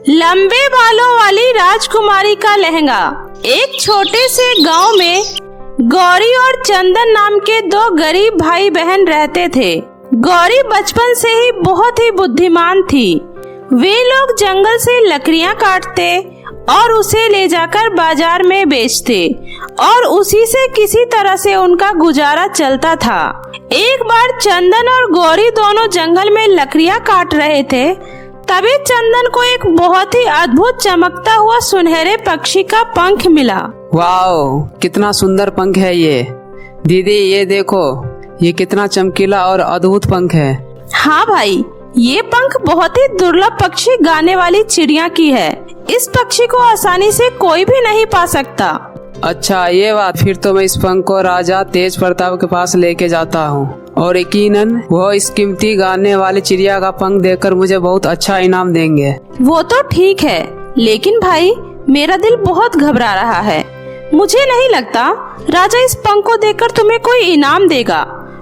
लंबे बालों वाली राजकुमारी का लहंगा। एक छोटे से गांव में गौरी और चंदन नाम के दो गरीब भाई बहन रहते थे। गौरी बचपन से ही बहुत ही बुद्धिमान थी। वे लोग जंगल से लकड़ियां काटते और उसे ले जाकर बाजार में बेचते और उसी से किसी तरह से उनका गुजारा चलता था। एक बार चंदन और गौरी दोनों जंगल में लकड़ियां काट रहे थे। तभी चंदन को एक बहुत ही अद्भुत चमकता हुआ सुनहरे पक्षी का पंख मिला। वाओ, कितना सुंदर पंख है ये। दीदी ये देखो, ये कितना चमकीला और अद्भुत पंख है। हाँ भाई, ये पंख बहुत ही दुर्लभ पक्षी गाने वाली चिड़िया की है। इस पक्षी को आसानी से कोई भी नहीं पा सकता। अच्छा ये बात, फिर तो मैं इस पंख को राजा तेज प्रताप के पास लेके जाता हूँ और यकीनन वो इस कीमती गाने वाली चिड़िया का पंख देकर मुझे बहुत अच्छा इनाम देंगे। वो तो ठीक है, लेकिन भाई मेरा दिल बहुत घबरा रहा है। मुझे नहीं लगता राजा इस पंख को देखकर तुम्हें कोई इनाम देगा।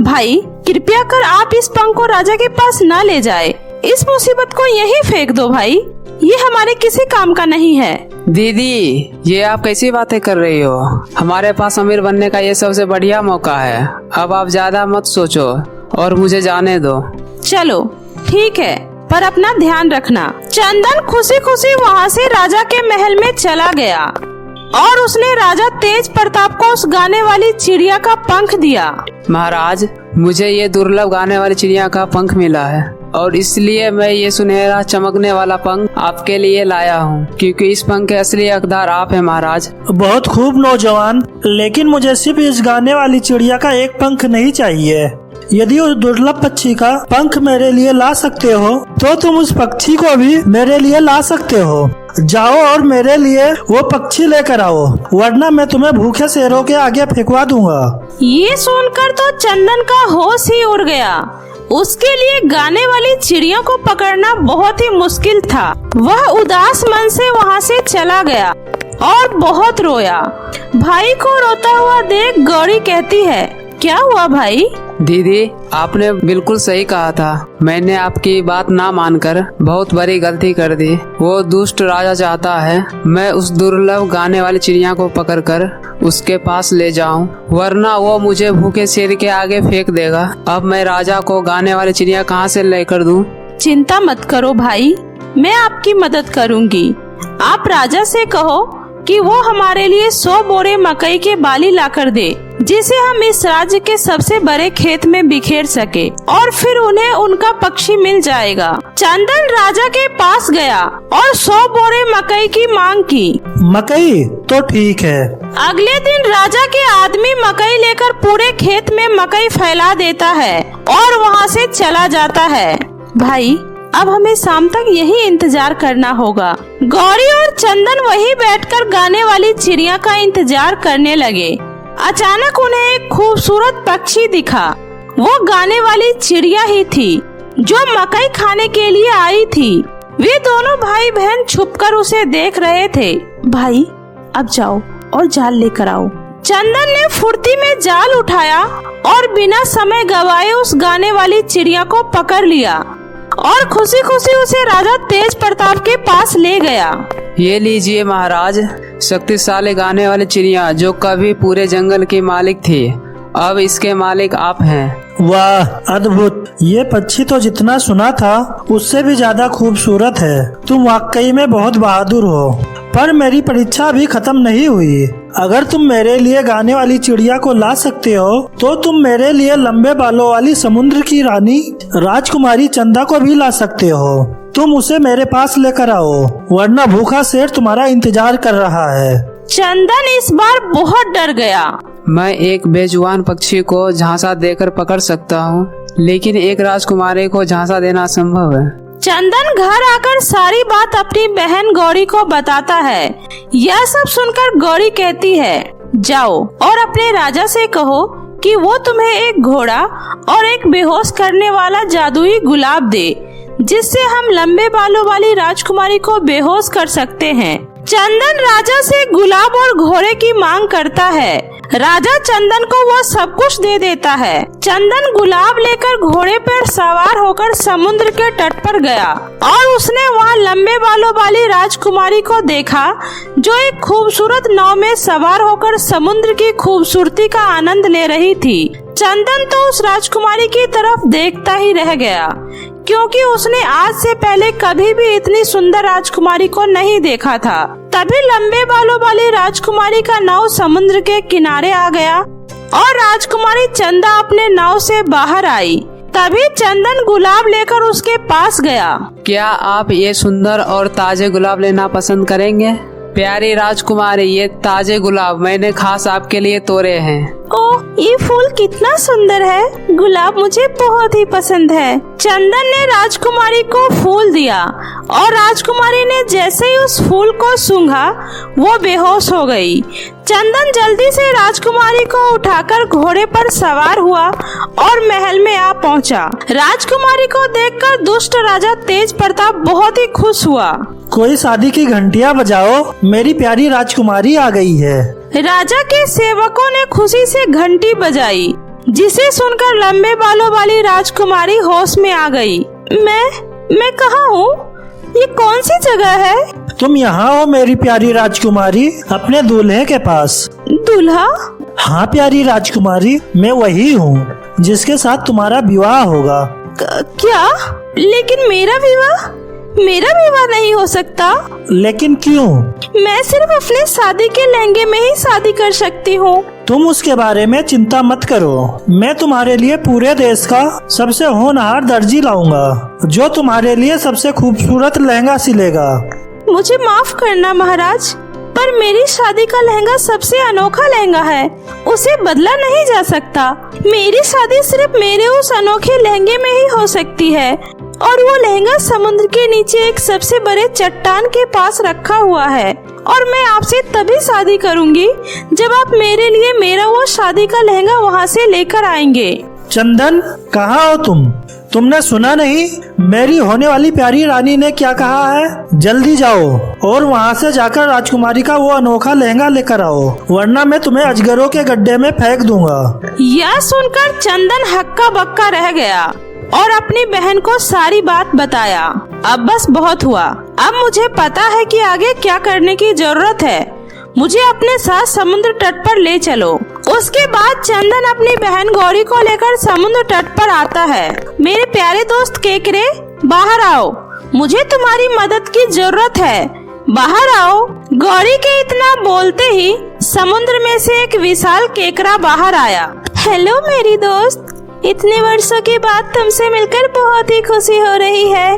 भाई कृपया कर आप इस पंख को राजा के पास न ले जाए। इस मुसीबत को यहीं फेंक दो भाई, ये हमारे किसी काम का नहीं है। दीदी ये आप कैसी बातें कर रही हो? हमारे पास अमीर बनने का ये सबसे बढ़िया मौका है। अब आप ज्यादा मत सोचो और मुझे जाने दो। चलो ठीक है, पर अपना ध्यान रखना। चंदन खुशी खुशी वहाँ से राजा के महल में चला गया और उसने राजा तेज प्रताप को उस गाने वाली चिड़िया का पंख दिया। महाराज, मुझे ये दुर्लभ गाने वाली चिड़िया का पंख मिला है और इसलिए मैं ये सुनहरा चमकने वाला पंख आपके लिए लाया हूँ, क्योंकि इस पंख के असली हकदार आप हैं महाराज। बहुत खूब नौजवान, लेकिन मुझे सिर्फ इस गाने वाली चिड़िया का एक पंख नहीं चाहिए। यदि उस दुर्लभ पक्षी का पंख मेरे लिए ला सकते हो तो तुम उस पक्षी को भी मेरे लिए ला सकते हो। जाओ और मेरे लिए वो पक्षी लेकर आओ, वरना मैं तुम्हें भूखे शेरों के आगे फेंकवा दूंगा। ये सुनकर तो चंदन का होश ही उड़ गया। उसके लिए गाने वाली चिड़ियों को पकड़ना बहुत ही मुश्किल था। वह उदास मन से वहाँ से चला गया और बहुत रोया। भाई को रोता हुआ देख गौरी कहती है, क्या हुआ भाई? दीदी आपने बिल्कुल सही कहा था। मैंने आपकी बात ना मानकर बहुत बड़ी गलती कर दी। वो दुष्ट राजा चाहता है मैं उस दुर्लभ गाने वाली चिड़िया को पकड़कर उसके पास ले जाऊं, वरना वो मुझे भूखे शेर के आगे फेंक देगा। अब मैं राजा को गाने वाली चिड़िया कहाँ से लेकर दूं? चिंता मत करो भाई, मैं आपकी मदद करूंगी। आप राजा से कहो कि वो हमारे लिए 100 बोरे मकई के बाली लाकर दे, जिसे हम इस राज्य के सबसे बड़े खेत में बिखेर सके और फिर उन्हें उनका पक्षी मिल जाएगा। चंदन राजा के पास गया और 100 बोरे मकई की मांग की। मकई तो ठीक है। अगले दिन राजा के आदमी मकई लेकर पूरे खेत में मकई फैला देता है और वहाँ से चला जाता है। भाई अब हमें शाम तक यही इंतजार करना होगा। गौरी और चंदन वहीं बैठकर गाने वाली चिड़िया का इंतजार करने लगे। अचानक उन्हें एक खूबसूरत पक्षी दिखा। वो गाने वाली चिड़िया ही थी जो मकई खाने के लिए आई थी। वे दोनों भाई बहन छुपकर उसे देख रहे थे। भाई अब जाओ और जाल लेकर आओ। चंदन ने फुर्ती में जाल उठाया और बिना समय गवाए उस गाने वाली चिड़िया को पकड़ लिया और खुशी खुशी उसे राजा तेज प्रताप के पास ले गया। ये लीजिए महाराज, शक्तिशाली गाने वाली चिड़िया जो कभी पूरे जंगल की मालिक थी, अब इसके मालिक आप हैं। वाह अद्भुत, ये पक्षी तो जितना सुना था उससे भी ज्यादा खूबसूरत है। तुम वाकई में बहुत बहादुर हो, पर मेरी परीक्षा अभी खत्म नहीं हुई। अगर तुम मेरे लिए गाने वाली चिड़िया को ला सकते हो तो तुम मेरे लिए लंबे बालों वाली समुद्र की रानी राजकुमारी चंदा को भी ला सकते हो। तुम उसे मेरे पास लेकर आओ, वरना भूखा शेर तुम्हारा इंतजार कर रहा है। चंदन इस बार बहुत डर गया। मैं एक बेजुबान पक्षी को झांसा देकर पकड़ सकता हूँ, लेकिन एक राजकुमारी को झांसा देना असंभव है। चंदन घर आकर सारी बात अपनी बहन गौरी को बताता है। यह सब सुनकर गौरी कहती है, जाओ और अपने राजा से कहो कि वो तुम्हें एक घोड़ा और एक बेहोश करने वाला जादुई गुलाब दे, जिससे हम लंबे बालों वाली राजकुमारी को बेहोश कर सकते हैं। चंदन राजा से गुलाब और घोड़े की मांग करता है। राजा चंदन को वो सब कुछ दे देता है। चंदन गुलाब लेकर घोड़े पर सवार होकर समुद्र के तट पर गया और उसने वहाँ लंबे बालों वाली राजकुमारी को देखा जो एक खूबसूरत नाव में सवार होकर समुद्र की खूबसूरती का आनंद ले रही थी। चंदन तो उस राजकुमारी की तरफ देखता ही रह गया क्योंकि उसने आज से पहले कभी भी इतनी सुंदर राजकुमारी को नहीं देखा था। तभी लंबे बालों वाली राजकुमारी का नाव समुद्र के किनारे आ गया और राजकुमारी चंदा अपने नाव से बाहर आई। तभी चंदन गुलाब लेकर उसके पास गया। क्या आप ये सुंदर और ताजे गुलाब लेना पसंद करेंगे? प्यारी राजकुमारी, ये ताजे गुलाब मैंने खास आपके लिए तोड़े हैं। ओह, ये फूल कितना सुंदर है। गुलाब मुझे बहुत ही पसंद है। चंदन ने राजकुमारी को फूल दिया और राजकुमारी ने जैसे ही उस फूल को सूंघा वो बेहोश हो गई। चंदन जल्दी से राजकुमारी को उठाकर घोड़े पर सवार हुआ और महल में आ पहुंचा। राजकुमारी को देखकर दुष्ट राजा तेज प्रताप बहुत ही खुश हुआ। कोई शादी की घंटियां बजाओ, मेरी प्यारी राजकुमारी आ गई है। राजा के सेवकों ने खुशी से घंटी बजाई, जिसे सुनकर लंबे बालों वाली राजकुमारी होश में आ गई। मैं कहाँ हूँ? ये कौन सी जगह है? तुम यहाँ हो मेरी प्यारी राजकुमारी, अपने दूल्हे के पास। दूल्हा? हाँ प्यारी राजकुमारी, मैं वही हूँ जिसके साथ तुम्हारा विवाह होगा। क्या? लेकिन मेरा विवाह नहीं हो सकता। लेकिन क्यों? मैं सिर्फ अपने शादी के लहंगे में ही शादी कर सकती हूँ। तुम उसके बारे में चिंता मत करो, मैं तुम्हारे लिए पूरे देश का सबसे होनहार दर्जी लाऊंगा जो तुम्हारे लिए सबसे खूबसूरत लहंगा सिलेगा। मुझे माफ करना महाराज, पर मेरी शादी का लहंगा सबसे अनोखा लहंगा है, उसे बदला नहीं जा सकता। मेरी शादी सिर्फ मेरे उस अनोखे लहंगे में ही हो सकती है और वो लहंगा समुद्र के नीचे एक सबसे बड़े चट्टान के पास रखा हुआ है और मैं आपसे तभी शादी करूंगी जब आप मेरे लिए मेरा वो शादी का लहंगा वहाँ से लेकर आएंगे। चंदन, कहाँ हो तुम? तुमने सुना नहीं मेरी होने वाली प्यारी रानी ने क्या कहा है? जल्दी जाओ और वहाँ से जाकर राजकुमारी का वो अनोखा लहंगा लेकर आओ, वरना मैं तुम्हें अजगरों के गड्ढे में फेंक दूंगा। यह सुनकर चंदन हक्का बक्का रह गया और अपनी बहन को सारी बात बताया। अब बस बहुत हुआ, अब मुझे पता है कि आगे क्या करने की जरूरत है। मुझे अपने साथ समुद्र तट पर ले चलो। उसके बाद चंदन अपनी बहन गौरी को लेकर समुद्र तट पर आता है। मेरे प्यारे दोस्त केकरे, बाहर आओ, मुझे तुम्हारी मदद की जरूरत है, बाहर आओ। गौरी के इतना बोलते ही समुद्र में से एक विशाल केकरा बाहर आया। हेलो मेरी दोस्त, इतने वर्षों के बाद तुमसे मिलकर बहुत ही खुशी हो रही है।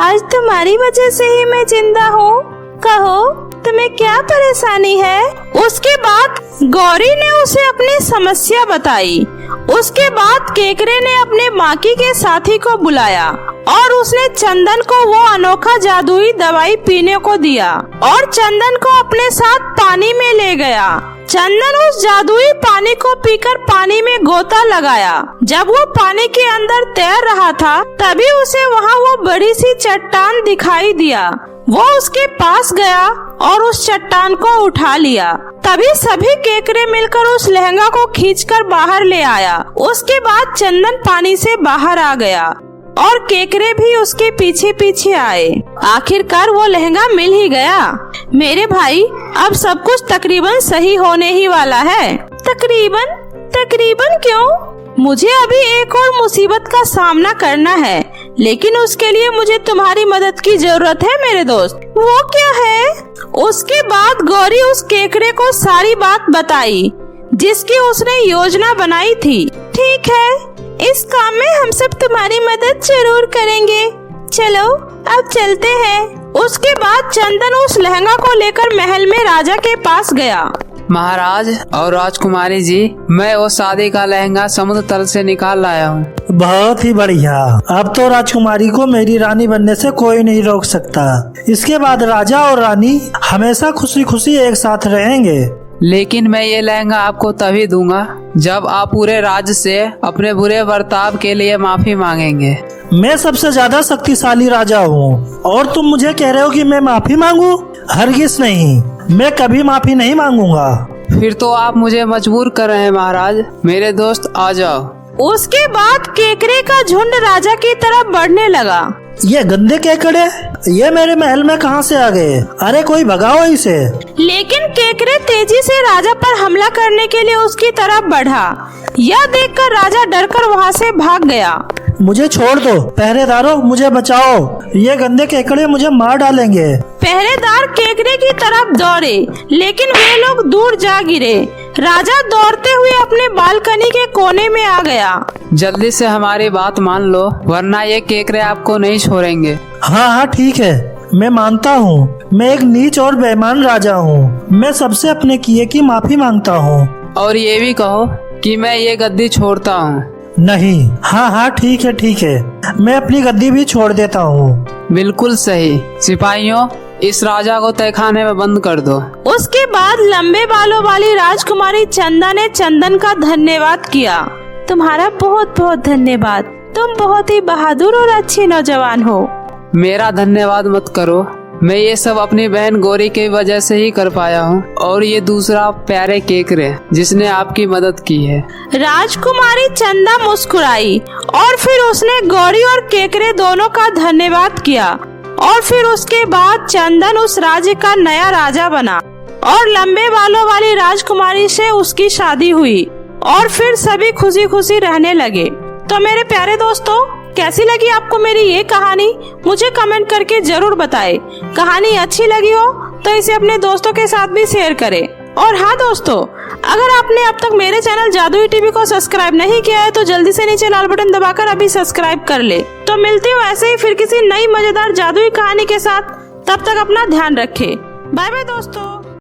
आज तुम्हारी वजह से ही मैं जिंदा हूँ। कहो, तुम्हें क्या परेशानी है? उसके बाद गौरी ने उसे अपनी समस्या बताई। उसके बाद केकरे ने अपने बाकी के साथी को बुलाया और उसने चंदन को वो अनोखा जादुई दवाई पीने को दिया और चंदन को अपने साथ पानी में ले गया। चंदन उस जादुई पानी को पीकर पानी में गोता लगाया। जब वो पानी के अंदर तैर रहा था तभी उसे वहाँ वो बड़ी सी चट्टान दिखाई दिया। वो उसके पास गया और उस चट्टान को उठा लिया। तभी सभी केकरे मिलकर उस लहंगा को खींचकर बाहर ले आया। उसके बाद चंदन पानी से बाहर आ गया और केकरे भी उसके पीछे पीछे आए। आखिरकार वो लहंगा मिल ही गया। मेरे भाई, अब सब कुछ तकरीबन सही होने ही वाला है। तकरीबन क्यों? मुझे अभी एक और मुसीबत का सामना करना है, लेकिन उसके लिए मुझे तुम्हारी मदद की जरूरत है मेरे दोस्त। वो क्या है? उसके बाद गौरी उस केकरे को सारी बात बताई जिसकी उसने योजना बनाई थी। ठीक है, इस काम में हम सब तुम्हारी मदद जरूर करेंगे। चलो अब चलते हैं। उसके बाद चंदन उस लहंगा को लेकर महल में राजा के पास गया। महाराज और राजकुमारी जी, मैं वो शादी का लहंगा समुद्र तल से निकाल लाया हूँ। बहुत ही बढ़िया। अब तो राजकुमारी को मेरी रानी बनने से कोई नहीं रोक सकता। इसके बाद राजा और रानी हमेशा खुशी खुशी एक साथ रहेंगे। लेकिन मैं ये लहंगा आपको तभी दूंगा जब आप पूरे राज्य से अपने बुरे बर्ताव के लिए माफी मांगेंगे। मैं सबसे ज्यादा शक्तिशाली राजा हूँ और तुम मुझे कह रहे हो कि मैं माफी मांगू? हरगिज नहीं, मैं कभी माफी नहीं मांगूंगा। फिर तो आप मुझे मजबूर कर रहे हैं महाराज। मेरे दोस्त आ जाओ। उसके बाद केकरे का झुंड राजा की तरफ बढ़ने लगा। ये गंदे केकड़े, ये मेरे महल में कहाँ से आ गए? अरे कोई भगाओ इसे। लेकिन केकरे तेजी से राजा पर हमला करने के लिए उसकी तरफ बढ़ा। यह देखकर राजा डरकर वहाँ से भाग गया। मुझे छोड़ दो, पहरेदारों मुझे बचाओ, ये गंदे केकड़े मुझे मार डालेंगे। पहरेदार केकरे की तरफ दौड़े, लेकिन वे लोग दूर जा गिरे। राजा दौड़ते हुए अपने बालकनी के कोने में आ गया। जल्दी से हमारी बात मान लो, वरना ये केकरे आपको नहीं छोड़ेंगे। हाँ हाँ ठीक है, मैं मानता हूँ मैं एक नीच और बेईमान राजा हूँ। मैं सबसे अपने किए की माफी मांगता हूँ। और ये भी कहो कि मैं ये गद्दी छोड़ता हूँ। नहीं, हाँ हाँ ठीक है, मैं अपनी गद्दी भी छोड़ देता हूँ। बिल्कुल सही। सिपाहियों, इस राजा को तहखाने में बंद कर दो। उसके बाद लंबे बालों वाली राजकुमारी चंदा ने चंदन का धन्यवाद किया। तुम्हारा बहुत बहुत धन्यवाद, तुम बहुत ही बहादुर और अच्छी नौजवान हो। मेरा धन्यवाद मत करो, मैं ये सब अपनी बहन गौरी की वजह से ही कर पाया हूँ, और ये दूसरा प्यारे केकरे जिसने आपकी मदद की है। राजकुमारी चंदा मुस्कुराई और फिर उसने गौरी और केकरे दोनों का धन्यवाद किया। और फिर उसके बाद चंदन उस राज्य का नया राजा बना और लंबे बालों वाली राजकुमारी से उसकी शादी हुई और फिर सभी खुशी खुशी रहने लगे। तो मेरे प्यारे दोस्तों, कैसी लगी आपको मेरी ये कहानी? मुझे कमेंट करके जरूर बताएं। कहानी अच्छी लगी हो तो इसे अपने दोस्तों के साथ भी शेयर करें। और हाँ दोस्तों, अगर आपने अब तक मेरे चैनल जादुई टीवी को सब्सक्राइब नहीं किया है तो जल्दी से नीचे लाल बटन दबाकर अभी सब्सक्राइब कर ले। तो मिलती हूँ ऐसे ही फिर किसी नई मजेदार जादुई कहानी के साथ। तब तक अपना ध्यान रखें। बाय बाय दोस्तों।